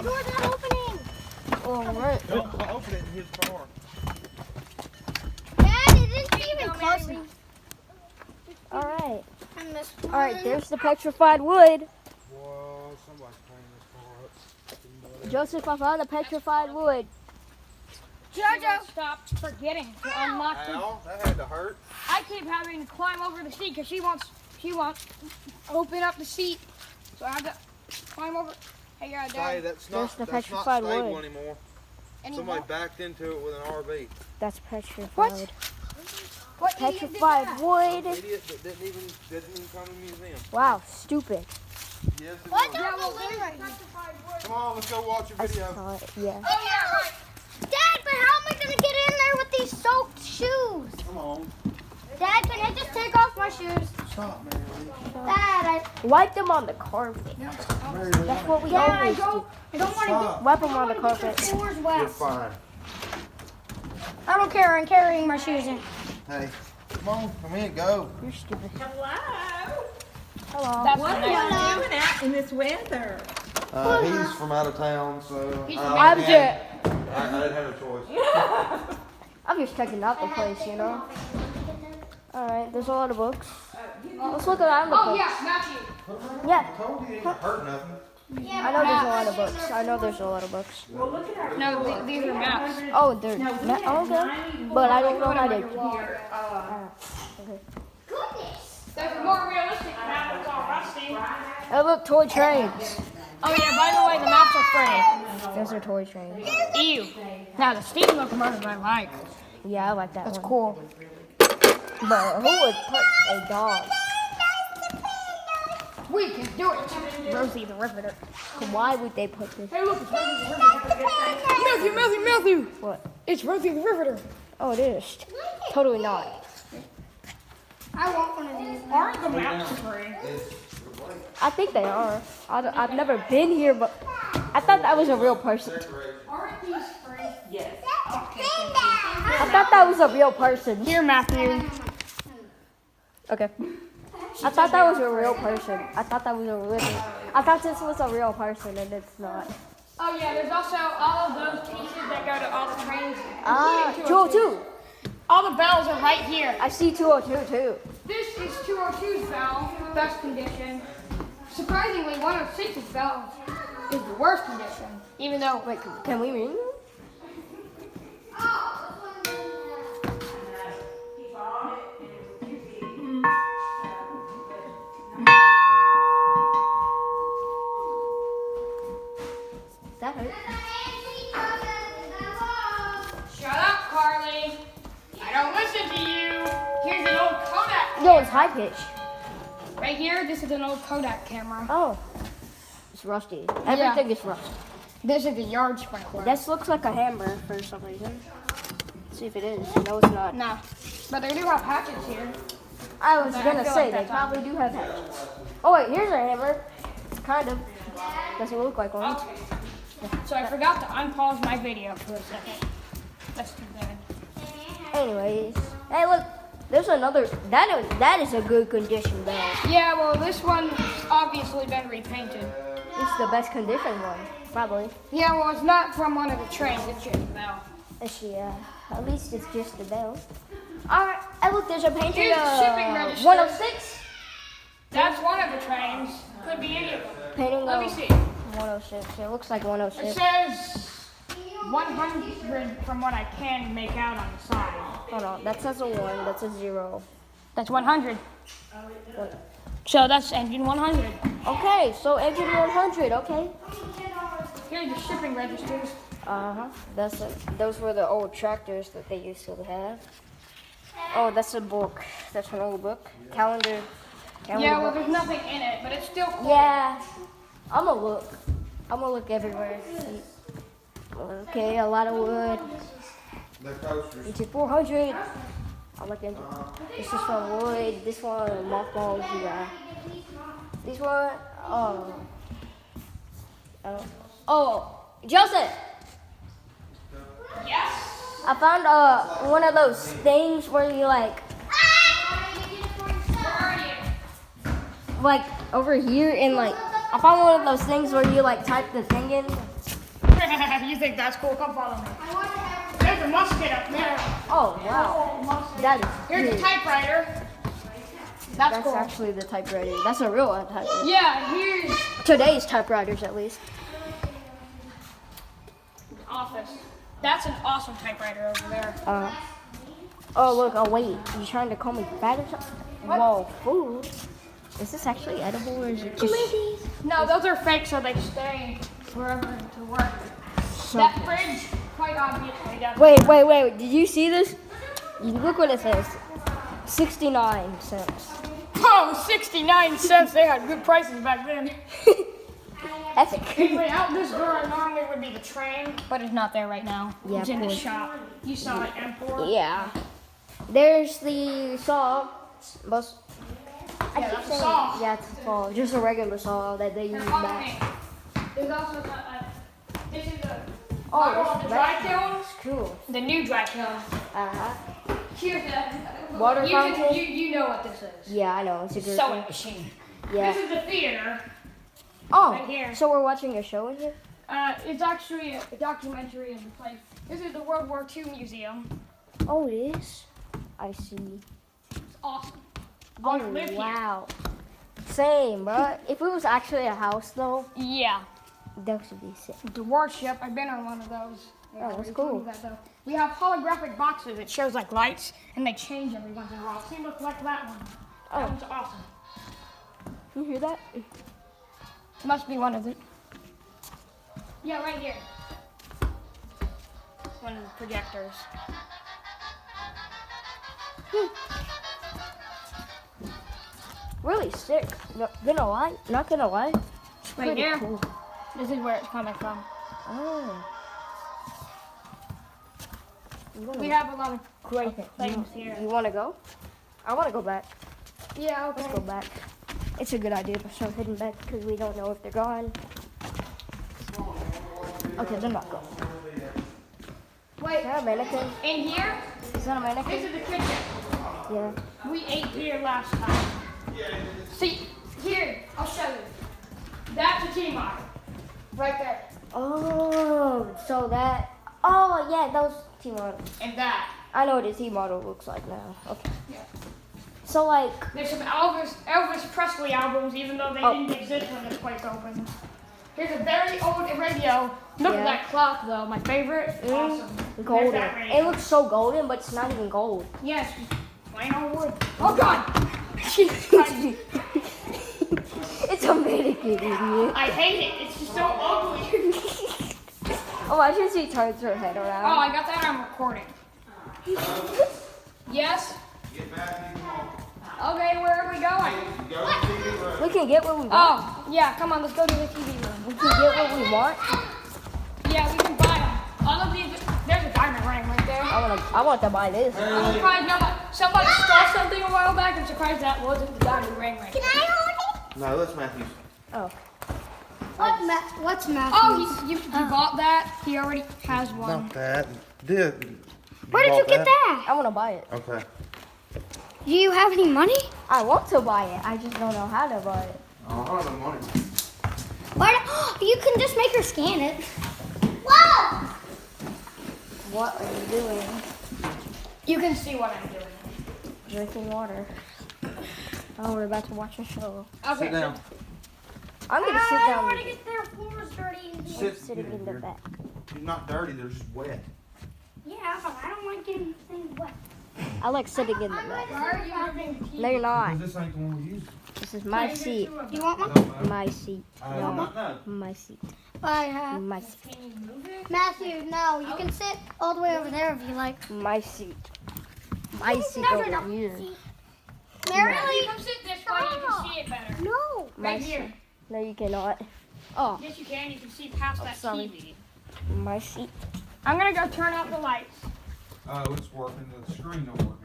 door's not opening. Oh, right. Don't open it in his car. Dad, it isn't even close. All right. I missed All right, there's the petrified wood. Whoa, somebody's cleaning this car up. Joseph, I found the petrified wood. Jojo, stop forgetting to unlock the. Ow, that had to hurt. I keep having to climb over the seat because she wants to open up the seat, so I have to climb over. Hey, yeah, Hey, Dad. that's There's not the stable petrified wood. anymore. And Somebody backed into it with an RV. That's petrified. What idiot did Petrified that? wood. Idiot that didn't even come to the museum. Wow, stupid. Yes, it What's was. on the lid right here? Come on, let's go watch a I video. saw it. Yeah. Oh yeah, right. Dad, but how am I gonna get in there with these soaked shoes? Come on. Dad, can I just take off my shoes? Stop, Mary. Dad, Wipe them on the carpet. That's what we always do. I don't want Stop. Wipe them on the carpet. to get the floors You're wet. fine. I don't care. I'm carrying my shoes in. Hey, come on, come in, go. You're stupid. Hello. Hello. That's What the are next you doing out in this weather? He's from out of town, so I'm just, I didn't have a choice. I'm just checking out the place, you know. All right, there's a lot of books. Let's look around the Oh place. yeah, Matthew. Yeah, I told you it ain't hurt nothing. I know there's a lot of books. I know there's a lot of books. Well, look at our. No, these are maps. Oh, they're okay, but I don't know how to. Here, Okay. There's a more realistic map that's all rusty. Oh, look, toy trains. Oh yeah, by the way, the maps are free. Those are toy trains. Ew. Now the steam locomotive I like. Yeah, I like that That's one. cool. But who would put a dog? We can do it. Rosie the Riveter. Why would they put this? Hey, look, it's Rosie the Riveter. Matthew. What? It's Rosie the Riveter. Oh, it is. Totally not. I want one of these. Aren't the maps free? I think they are. I've never been here, but I thought that was a real person. Aren't these free? yes. I thought that was a real person. Here, Matthew. Okay. I thought that was a real person. I thought this was a real person, and it's not. Oh yeah, there's also all of those pieces that go to all the trains. Ah, including 202. All the bells are right here. I see 202 too. This is 202's bell, best condition. Surprisingly, 106's bell is the worst condition. Even though, Wait, can we ring? That hurt. shut up, Carly. I don't listen to you. Here's an old Kodak. No, it's high pitch. Right here, this is an old Kodak camera. Oh, it's rusty. Everything is rusty. This is a yard sprinkler. This looks like a hammer for some reason. Let's see if it is. No, it's not. No, but they do have hatchets here. I was But I gonna feel say like they that's on. probably do have hatchets. Oh wait, here's a hammer. Kind of. Doesn't look like one. Okay. So I forgot to unpause my video for a second. That's too bad. Anyways, hey look, there's another. That is a good condition bell. Yeah, well, this one's obviously been repainted. It's the best condition one, probably. Yeah, well, it's not from one of the trains. It's just a bell. At least it's just the bell. Alright, hey look, there's a painting Here's the shipping register. 106. That's one of the trains. Could be any of them. Painting Let me of see. 106. It looks like It 106. says 100 from what I can make out on the side. Hold on, that says a 1, that's a 0. That's 100. So that's engine 100. Okay, so engine 100, okay. Here's the shipping registers. Uh-huh. Those were the old tractors that they used to have. Oh, that's a book. That's an old book. Calendar Yeah, well, book. there's nothing in it, but it's still cool. Yeah. I'm gonna look everywhere. Okay, a lot of wood. They're coasters. Into 400. I'll look into. This is from wood. This one, mothballs. Yeah. This one, oh, Joseph. Yes? I found one of those things where you like over here and I found one of those things where you type the thing in. You think that's cool? Come follow me. There's a musket up there. Oh, wow. That is Here's huge. a typewriter. That's That's cool. actually the typewriter. That's a real one typewriter. Yeah, here's Today's typewriters, at least. office. That's an awesome typewriter over there. Oh, look. Oh, wait. You trying to call me fat or something? Whoa, food. Is this actually edible or is it just... No, those are fake, so they stay wherever to work. So... That fridge, quite obviously, does. Wait. Did you see this? Look what it says. 69 cents. Oh, 69 cents. They had good prices back then. That's a Anyway, out this door normally would be the train, but it's not there right now. Yeah, it's in the boy. shop. You saw it, M4? Yeah. There's the saw. Bus. I Yeah, keep that's a saying- saw. Yeah, it's a saw. Just a regular saw that they use Follow back. me. There's also this is the Oh, model of the dry kiln. that's cool. The new dry kiln. Uh-huh. Here's the Water you fountain? You know what this is. Yeah, I know. It's a good Sewing one. machine. Yeah. This is the theater. Oh, right here. so we're watching a show in here? It's actually a documentary of the place. This is the World War II museum. Oh, it is? I see. It's awesome. I Oh, wanna live here. wow. Same, bro. If it was actually a house, though, Yeah. that would be sick. The warship. I've been on one of those. Oh, that's We cool. told you that, though. We have holographic boxes. It shows like lights, and they change every once in a while. See, look like that one. Oh. That one's awesome. You hear that? Must be one of the. Yeah, right here. It's one of the projectors. Really sick. Not gonna lie. Right Pretty here. cool. This is where it's coming from. Oh. We have a lot of great things here. You wanna go? I wanna go back. Yeah, okay. Let's go back. It's a good idea to start heading back because we don't know if they're gone. Okay, they're not gone. Wait, Is that a mannequin? in here, Is that a this mannequin? is the kitchen. Yeah. We ate here last time. See, here, I'll show you. That's a tea model. Right there. Oh, so that. Oh, yeah, those T models. And that. I know what a T model looks like now. Okay. Yeah. So, like. There's some Elvis Presley albums, even though they Oh. didn't exist when this place opened. Here's a very old radio. Look Yeah. at that clock, though. My favorite. Awesome. There's Golden. that radio. It looks so golden, but it's not even gold. Yes. Plain old wood. Oh, God. It's a mannequin, idiot. I hate it. It's just so ugly. Oh, I should see turns her head Oh, around. I got that on recording. Yes? Okay, where are we going? We can get what we want. Oh, yeah, come on, let's go to the TV room. We can get what we want. Yeah, we can buy them. All of these, there's a diamond ring right there. I want to buy this. I'm surprised somebody stole something a while back. I'm surprised that wasn't the diamond ring right there. Can I hold it? No, that's Matthew's. Oh. What's Matthew? Oh, you bought that? He already has one. Not that. Where did you get that? I want to buy it. Okay. Do you have any money? I want to buy it. I just don't know how to buy it. I don't have the money. You can just make her scan it. Whoa! What are you doing? You can see what I'm doing. Drinking water. Oh, we're about to watch a show. Okay. Sit down. I'm going to sit I down. don't want to get their floors dirty. Sit. Sitting in the back. They're not dirty. They're just wet. Yeah, but I don't like getting things wet. I like sitting in the back. Why are you moving the TV? No, you're not. This ain't the one we use. This is my seat. You want one? My seat. No. My seat. I have. My seat. Can you move it? Matthew, no. You can sit all the way over there if you like. My seat. My seat Never over know. here. Merrily? Come sit this way, you can see it better. No. My Right here. seat. No, you cannot. Oh, Yes, you can. You can see past that sorry. TV. my seat. I'm gonna go turn out the lights. Oh, it's working. The screen don't work.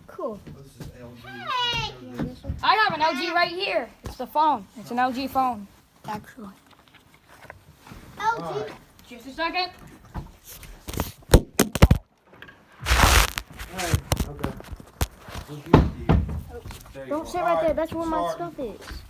Cool. This is LG. I have an LG right here. It's the phone. It's an LG phone. Actually. LG. Just a second. Hey, okay. We'll give it to you. There you Don't go. sit All right there. That's where my sorry. stuff is.